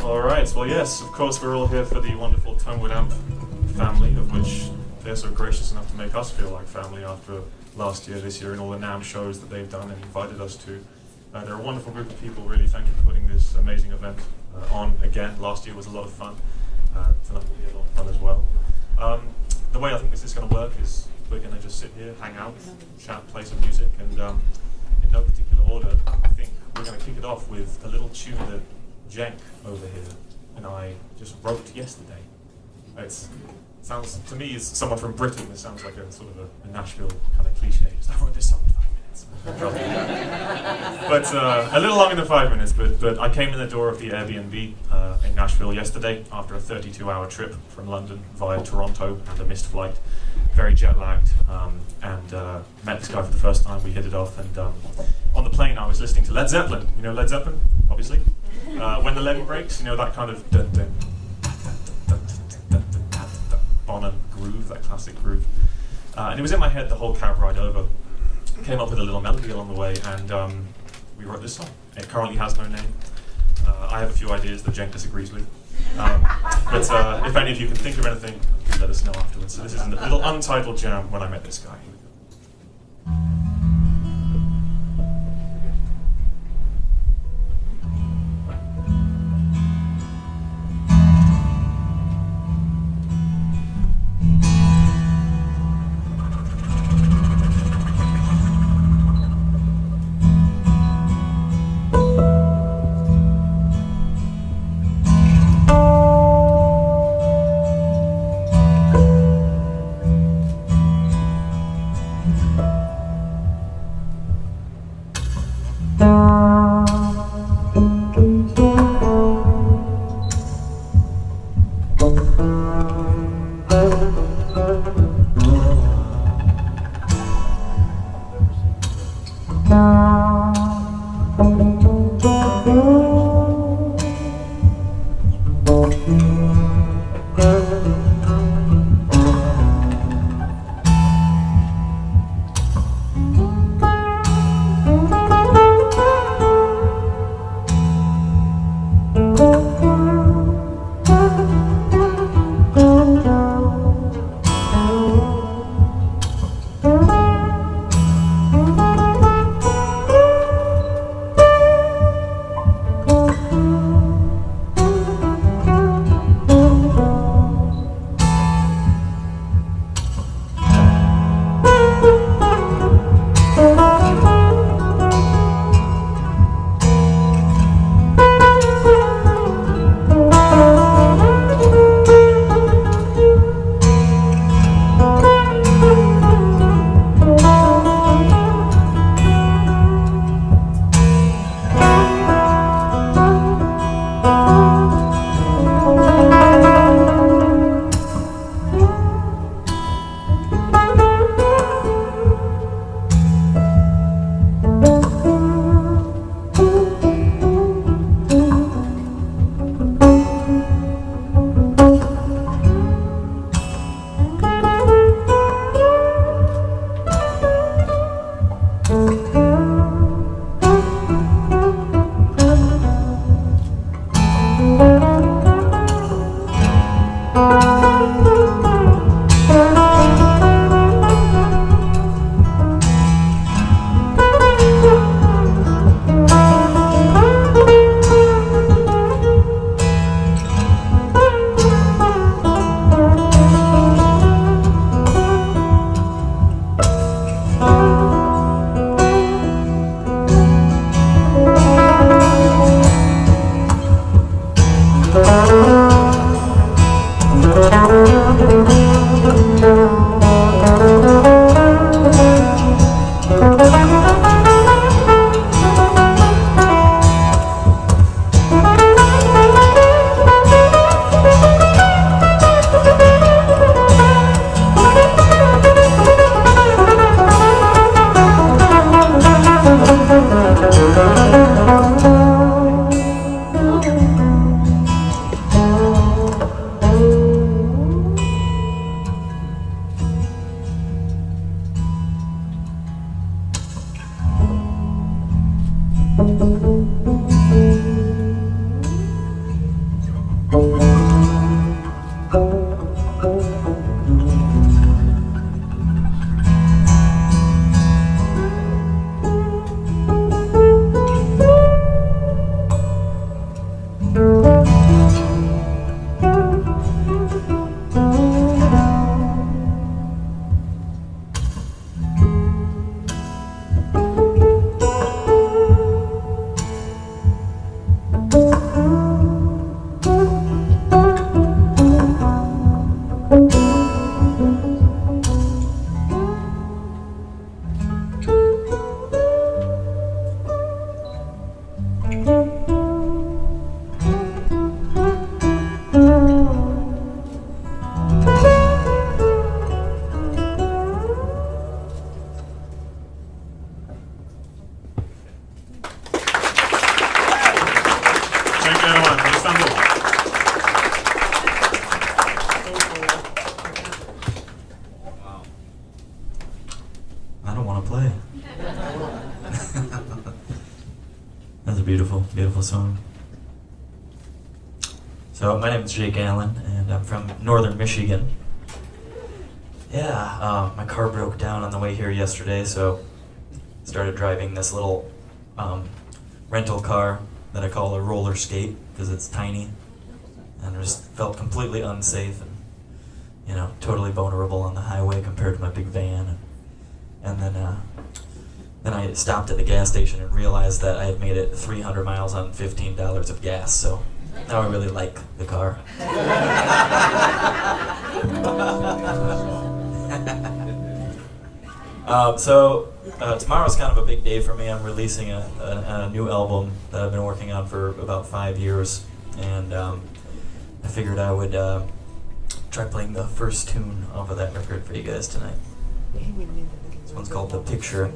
Alright, well yes, of course we're all here for the wonderful Tonewood-Amp family, of which they're so gracious enough to make us feel like family after last year, this year, and all the NAMM shows that they've done and invited us to. They're a wonderful group of people, really. Thank you for putting this amazing event on again. Last year was a lot of fun. Tonight will be a lot of fun as well. The way I think this is going to work is we're going to just sit here, hang out, chat, play some music, and in no particular order, I think we're going to kick it off with a little tune that Cenk over here and I just wrote yesterday. It sounds, to me, as someone from Britain, it sounds like a sort of a Nashville kind of cliche. Just, I wrote this song in 5 minutes. But a little longer than 5 minutes, but I came in the door of the Airbnb in Nashville yesterday after a 32-hour trip from London via Toronto and a missed flight, very jet-lagged, and met this guy for the first time. We hit it off, and on the plane I was listening to Led Zeppelin. You know Led Zeppelin, obviously? When the levee breaks, you know that kind of dun-dun, Bonham groove, that classic groove. And it was in my head the whole cab ride over. Came up with a little melody along the way, and we wrote this song. It currently has no name. I have a few ideas that Cenk disagrees with. But if any of you can think of anything, do let us know afterwards. So this is a little untitled jam, When I Met This Guy. beautiful, beautiful song. So my name is Jake Allen, and I'm from northern Michigan. Yeah, my car broke down on the way here yesterday, so started driving this little rental car that I call a roller skate because it's tiny, and I just felt completely unsafe and, you know, totally vulnerable on the highway compared to my big van. And then I stopped at the gas station and realized that I had made it 300 miles on $15 of gas, so now I really like the car. Tomorrow's kind of a big day for me. I'm releasing a new album that I've been working on for about 5 years, and I figured I would try playing the first tune off of that record for you guys tonight. This one's called The Picture.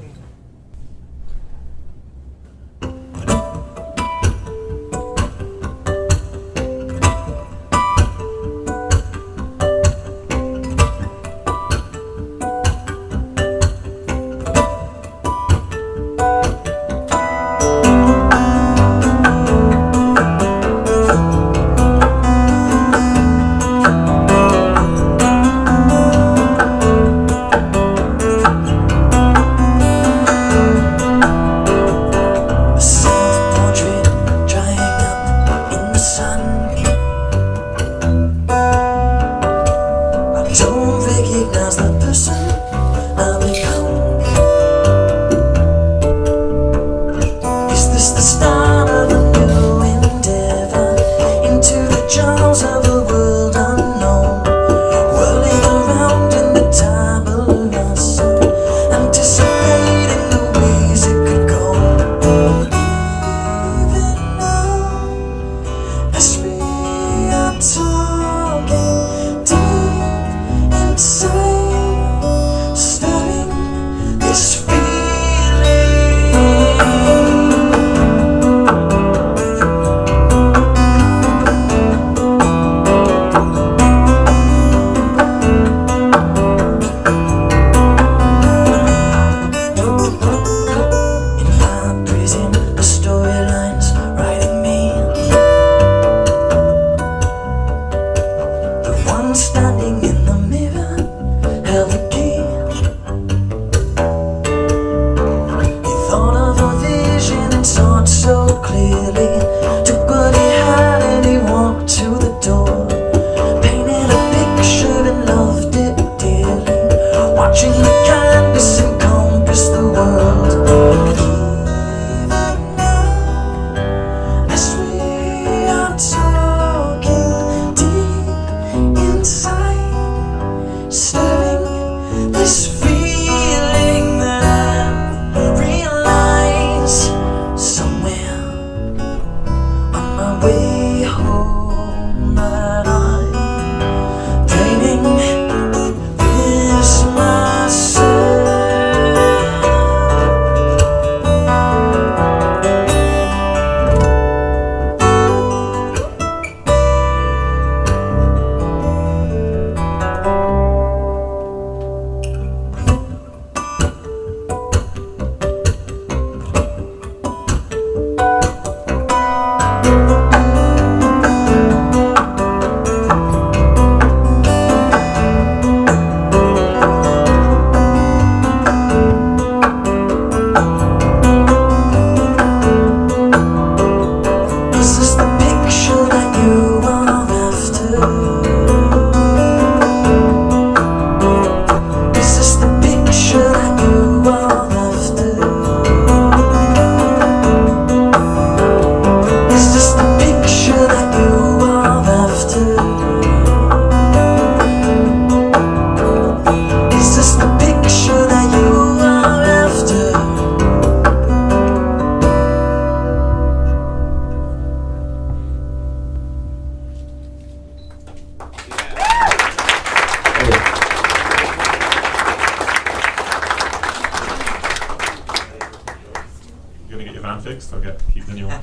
fixed. Okay, keep the new one.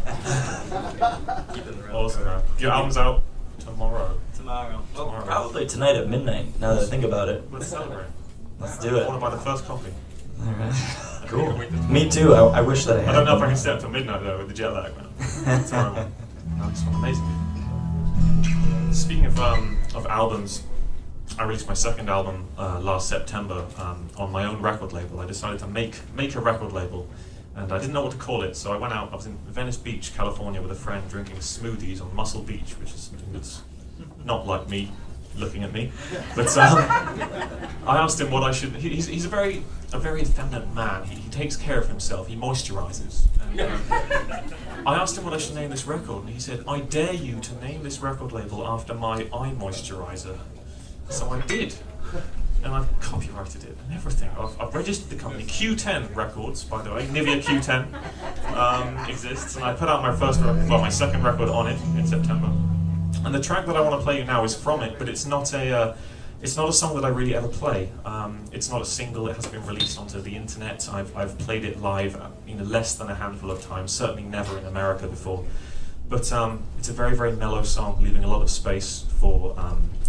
Awesome, man. Your album's out tomorrow. Tomorrow. Well, probably tonight at midnight, now that I think about it. Let's celebrate. Let's do it. I want to buy the first copy. Alright. Cool. Me too. I wish that I had. I don't know if I can stay up till midnight though with the jet lag, man. It's horrible. No, it's amazing. Speaking of albums, I released my second album last September on my own record label. I decided to make a record label, and I didn't know what to call it, so I went out. I was in Venice Beach, California, with a friend drinking smoothies on Muscle Beach, which is something that's not like me looking at me. But I asked him what I should. He's a very effeminate man. He takes care of himself. He moisturizes. And, I asked him what I should name this record, and he said, "I dare you to name this record label after my eye moisturizer." So I did, and I've copyrighted it and everything. I've registered the company. Q10 Records, by the way. Nivea Q10 exists, and I put out my my second record on it in September. And the track that I want to play you now is from it, but it's not a song that I really ever play. It's not a single. It hasn't been released onto the internet. I've played it live, less than a handful of times. Certainly never in America before. But it's a very, very mellow song, leaving a lot of space for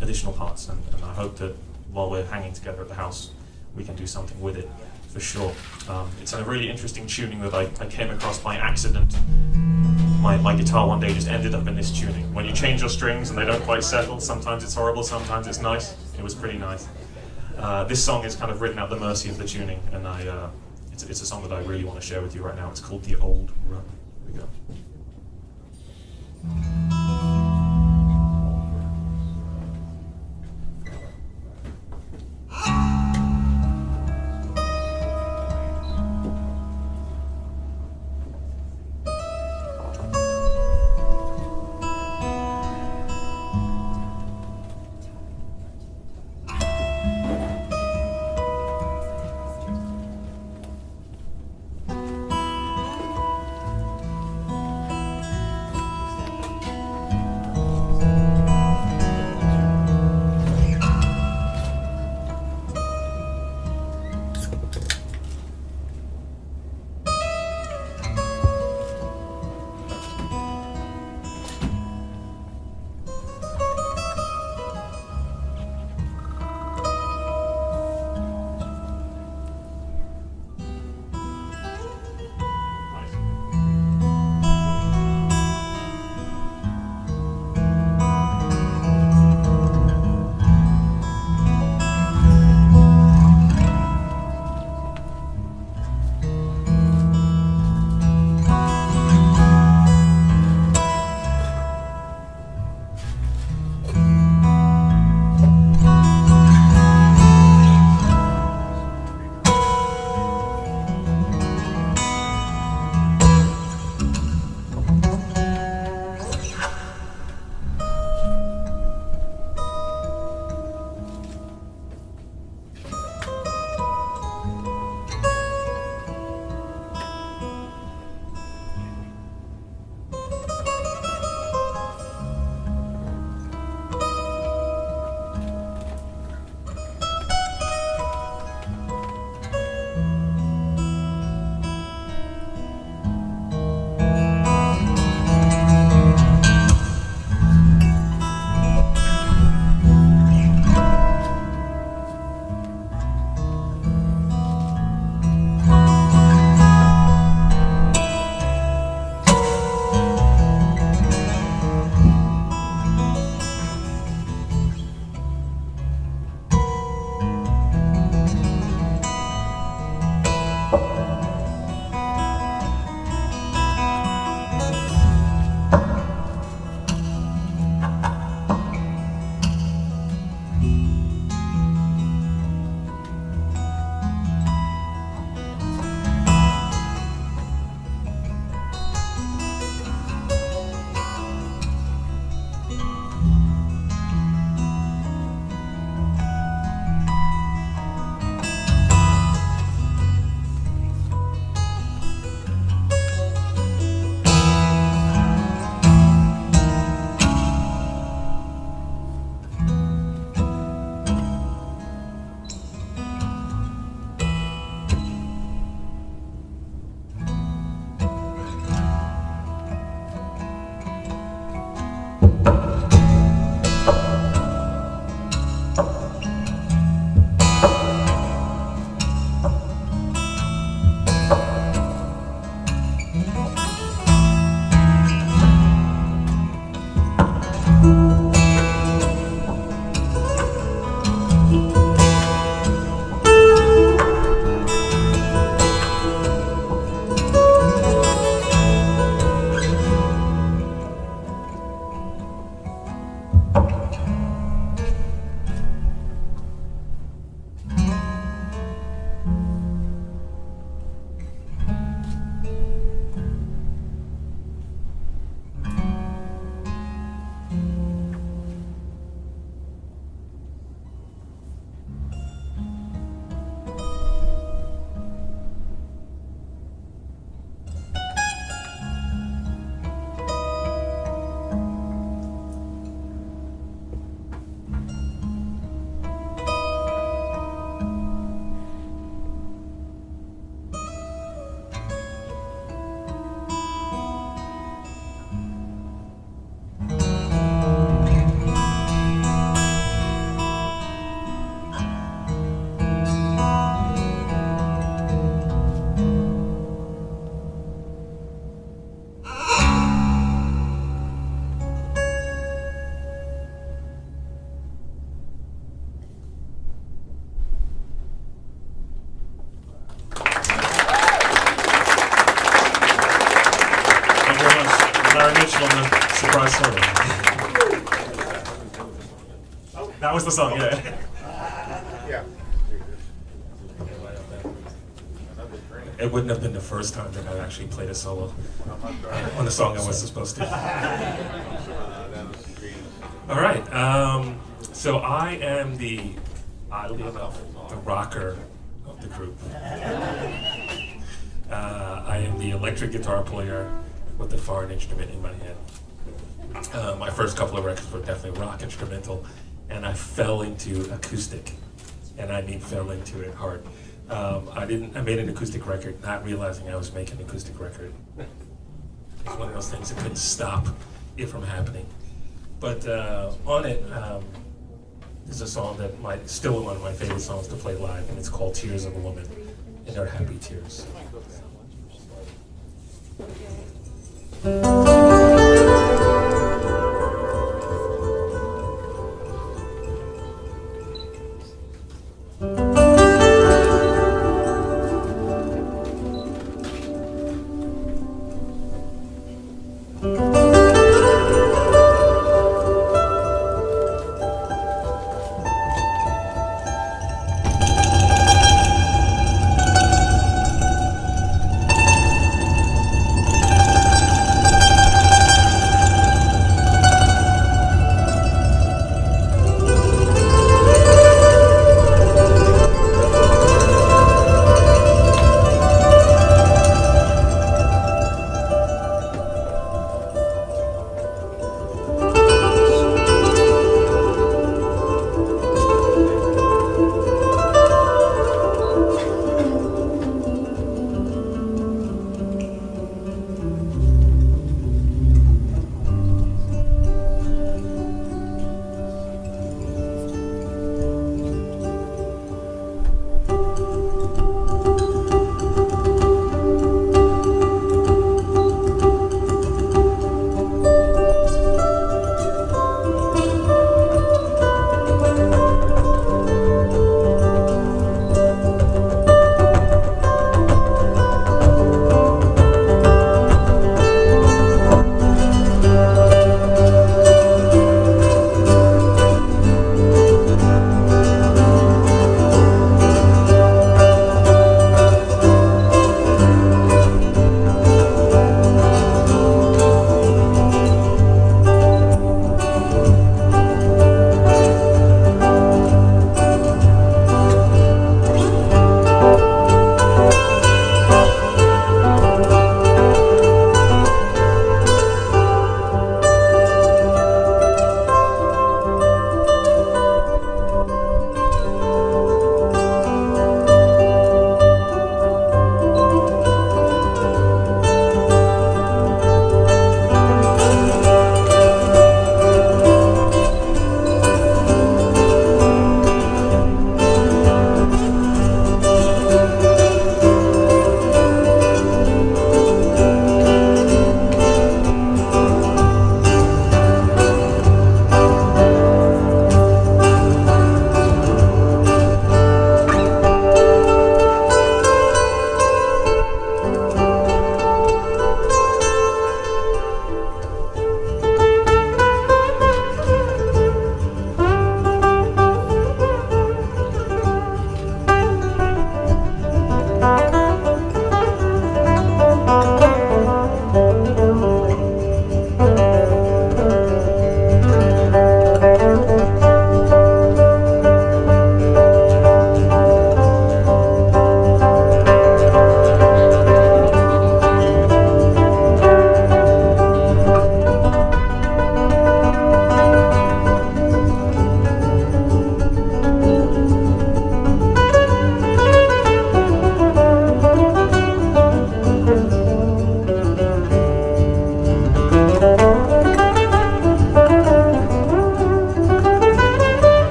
additional parts. And I hope that while we're hanging together at the house, we can do something with it for sure. It's a really interesting tuning that I came across by accident. My guitar one day just ended up in this tuning. When you change your strings and they don't quite settle, sometimes it's horrible, sometimes it's nice. It was pretty nice. This song is kind of written at the mercy of the tuning, and it's a song that I really want to share with you right now. It's called The Old Run. Here we go. Gary Mitchell on the surprise solo. That was the song, yeah. It wouldn't have been the first time that I actually played a solo on the song I wasn't supposed to. All right, so I am oddly enough, the rocker of the group. I am the electric guitar player with a foreign instrument in my hand. My first couple of records were definitely rock instrumental, and I fell into acoustic, and I mean fell into it hard. I made an acoustic record, not realizing I was making an acoustic record. It's one of those things that couldn't stop it from happening. But on it, there's a song that still one of my favorite songs to play live, and it's called Tears of a Woman, and they're happy tears.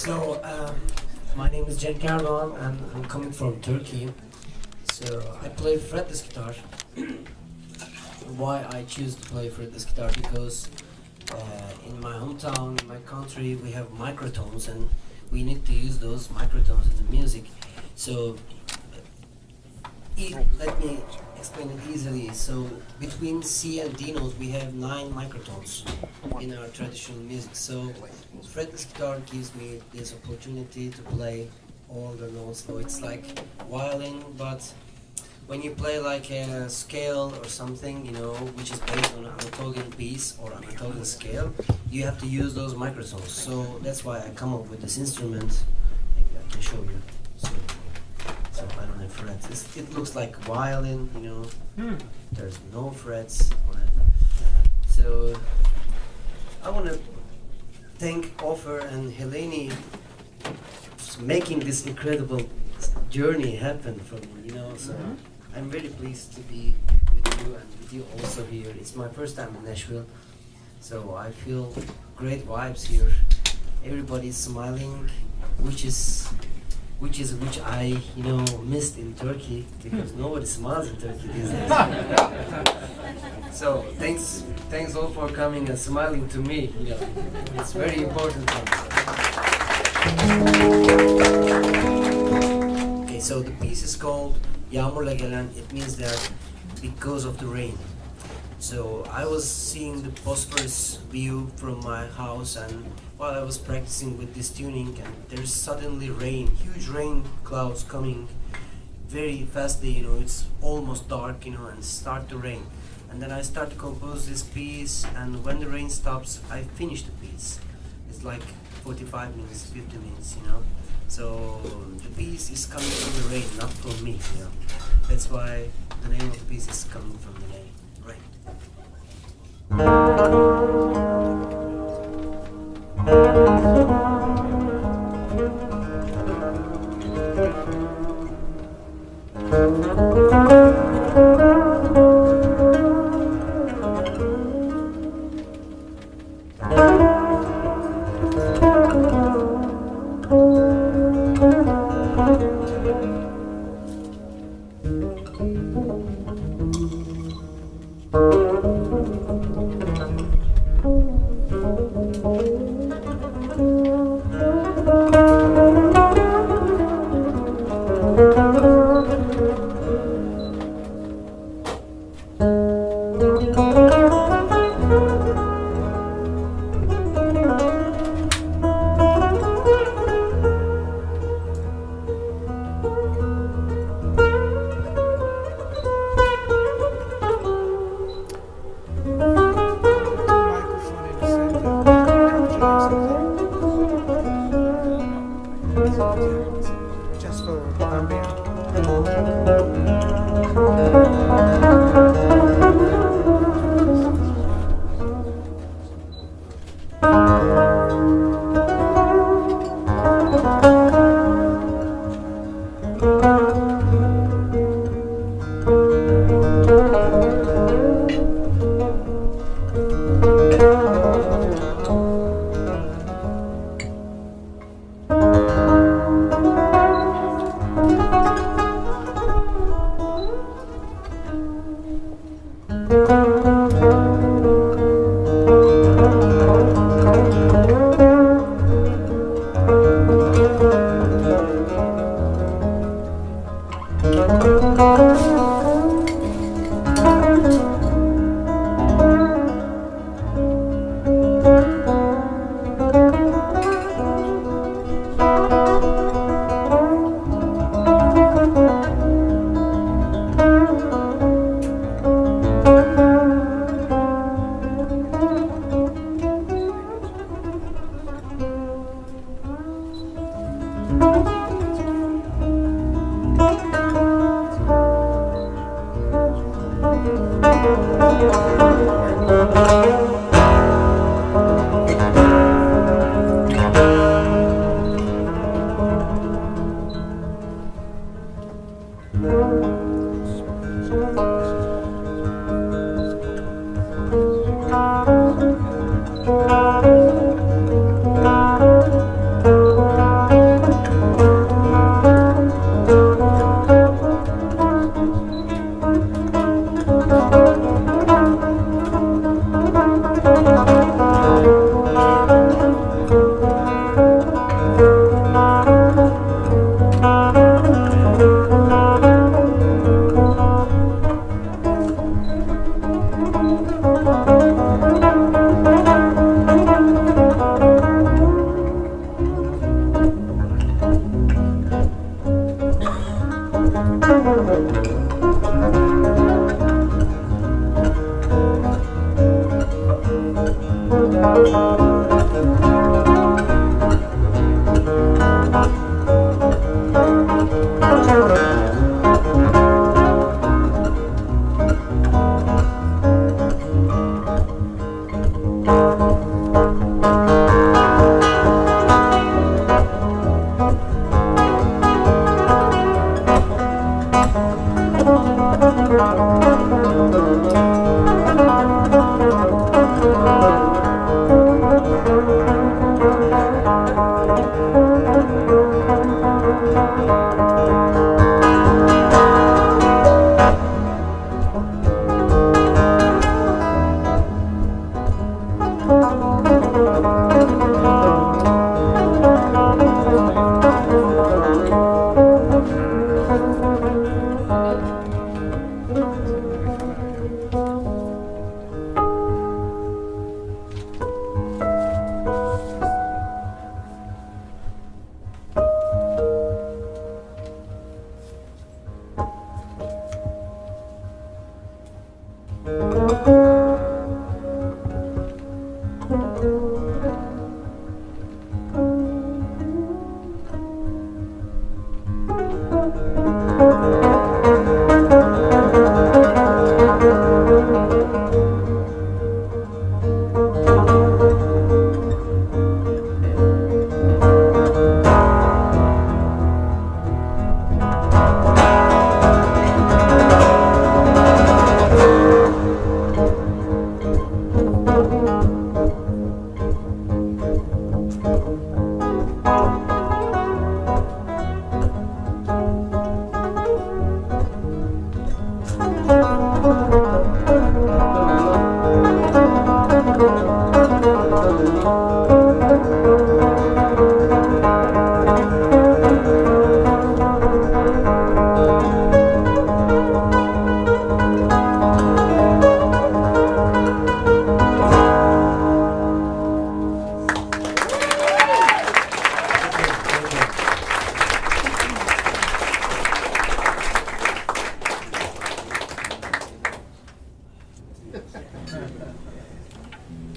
So, my name is Cenk Erdogan and I'm coming from Turkey. So, I play fretless guitar. Why I choose to play fretless guitar? Because in my hometown, in my country, we have microtones and we need to use those microtones in the music. So, let me explain it easily. So, between C and D notes, we have 9 microtones in our traditional music. So, fretless guitar gives me this opportunity to play all the notes. So it's like violin, but when you play like a scale or something, you know, which is based on an Anatolian piece or Anatolian scale, you have to use those microtones. So that's why I come up with this instrument. Maybe I can show you. So I don't have frets. It looks like violin, you know. There's no frets on it. So I want to thank Ofer and Helene for making this incredible journey happen for me, you know. So I'm very pleased to be with you and with you also here. It's my first time in Nashville, so I feel great vibes here. Everybody's smiling, which I, you know, missed in Turkey because nobody smiles in Turkey these days. So thanks all for coming and smiling to me. You know, it's very important for me. Okay, so the piece is called Yağmurla Gelen. It means that because of the rain. So I was seeing the Bosphorus view from my house, and while I was practicing with this tuning, and there's suddenly rain, huge rain clouds coming very fastly, you know, it's almost dark, you know, and start to rain. And then I start to compose this piece, and when the rain stops, I finish the piece. It's like 45 minutes, 50 minutes, you know. So the piece is coming from the rain, not from me, you know. That's why the name of the piece is coming from the rain. Just for ambient.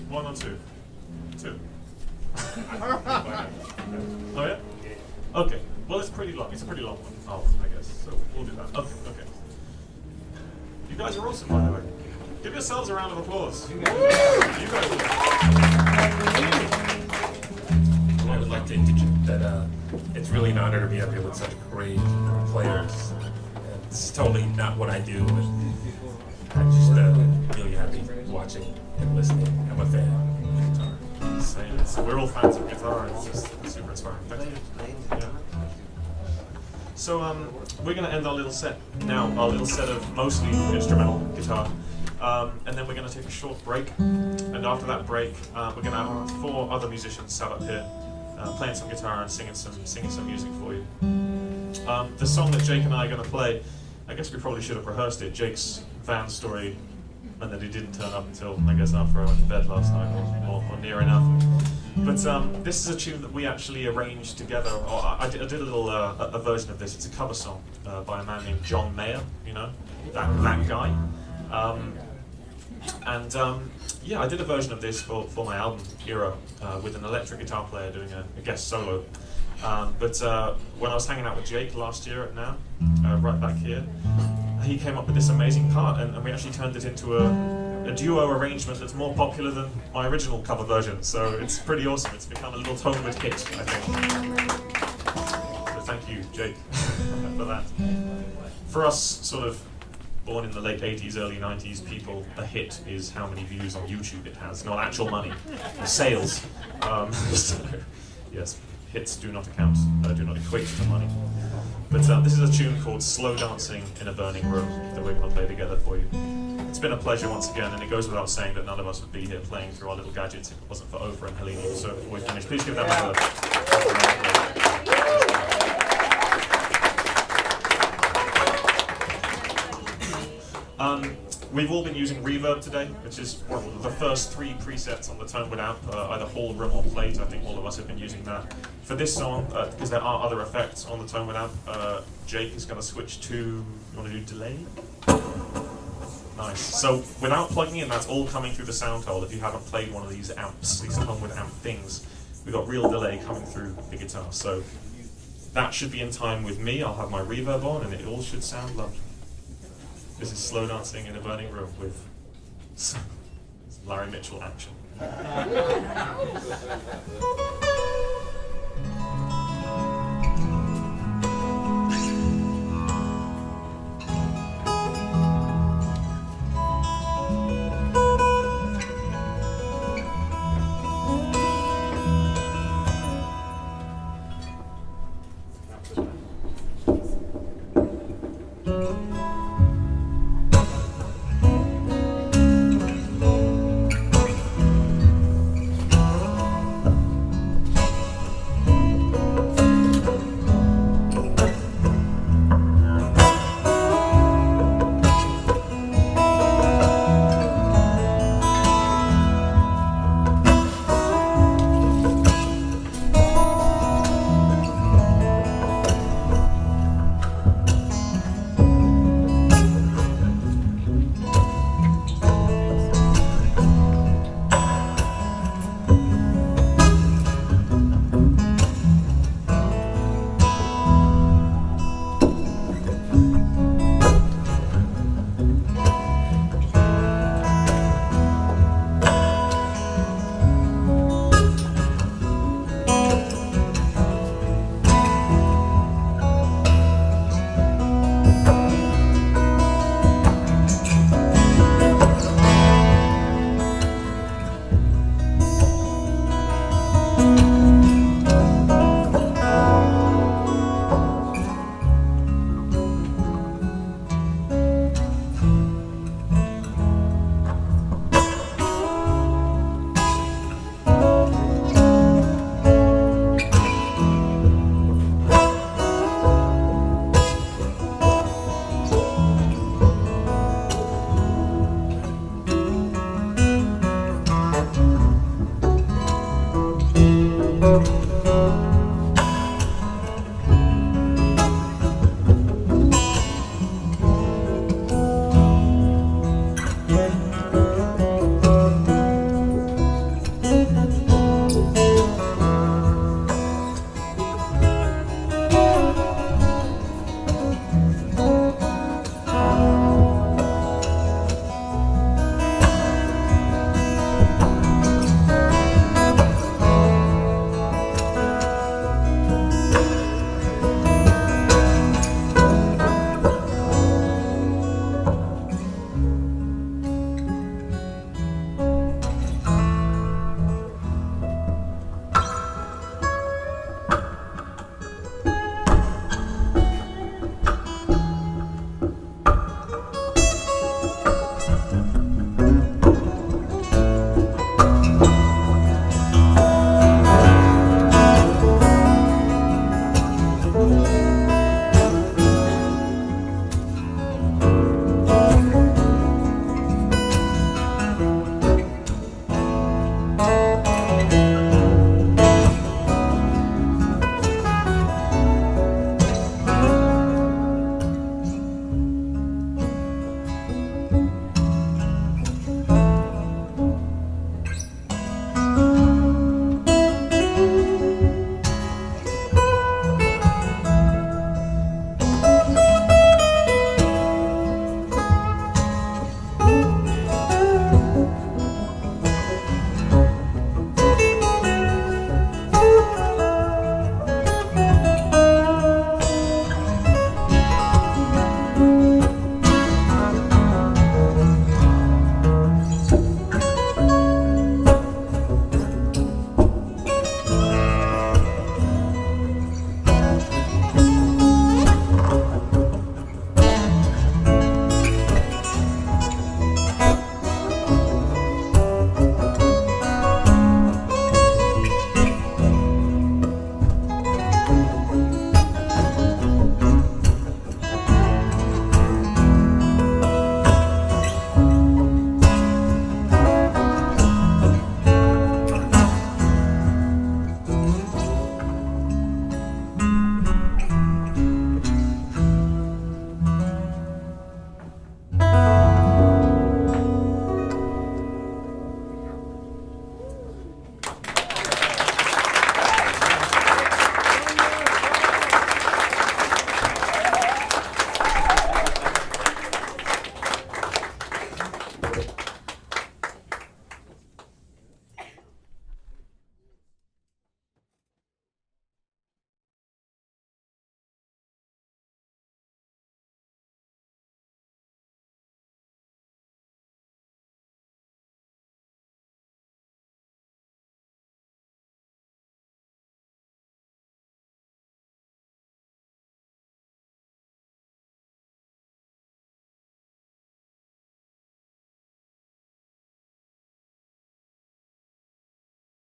One or two? Two. Oh yeah? Okay. Well, it's pretty long. It's a pretty long one. Oh, I guess. So we'll do that. Okay. You guys are awesome, by the way. Give yourselves a round of applause. You guys are I would like to indicate that it's really an honor to be up here with such great players. It's totally not what I do, and I'm just really happy watching and listening. I'm a fan of guitar. Same. So we're all fans of guitar, and it's just super inspiring. Thank you. Yeah. So we're going to end our little set now, our little set of mostly instrumental guitar. And then we're going to take a short break. And after that break, we're going to have 4 other musicians sat up here, playing some guitar and singing some music for you. The song that Jake and I are going to play, I guess we probably should have rehearsed it. Jake's van story, and that he didn't turn up until, I guess, after I went to bed last night, or near enough. But this is a tune that we actually arranged together. Or I did a little a version of this. It's a cover song by a man named John Mayer. You know, that guy. Yeah, I did a version of this for my album Hero with an electric guitar player doing a guest solo. But when I was hanging out with Jake last year at NAMM, right back here, he came up with this amazing part, and we actually turned it into a duo arrangement that's more popular than my original cover version. So it's pretty awesome. It's become a little Tonewood hit, I think. So thank you, Jake, for that. For us, sort of born in the late 80s, early 90s people, a hit is how many views on YouTube it has, not actual money, sales. So, yes, hits do not account, do not equate to money. But this is a tune called Slow Dancing in a Burning Room that we're going to play together for you. It's been a pleasure once again, and it goes without saying that none of us would be here playing through our little gadgets if it wasn't for Oprah and Helene. So before we finish, please give them We've all been using reverb today, which is one of the first 3 presets on the Tonewood-Amp, either whole, room, or plate. I think all of us have been using that. For this song, because there are other effects on the Tonewood-Amp, Jake is going to switch to, you want to do delay? Nice. So without plugging in, that's all coming through the sound hole if you haven't played one of these amps, these Tonewood-Amp things. We've got real delay coming through the guitar. So that should be in time with me. I'll have my reverb on and it all should sound lovely. This is slow dancing in a burning room with some Larry Mitchell action.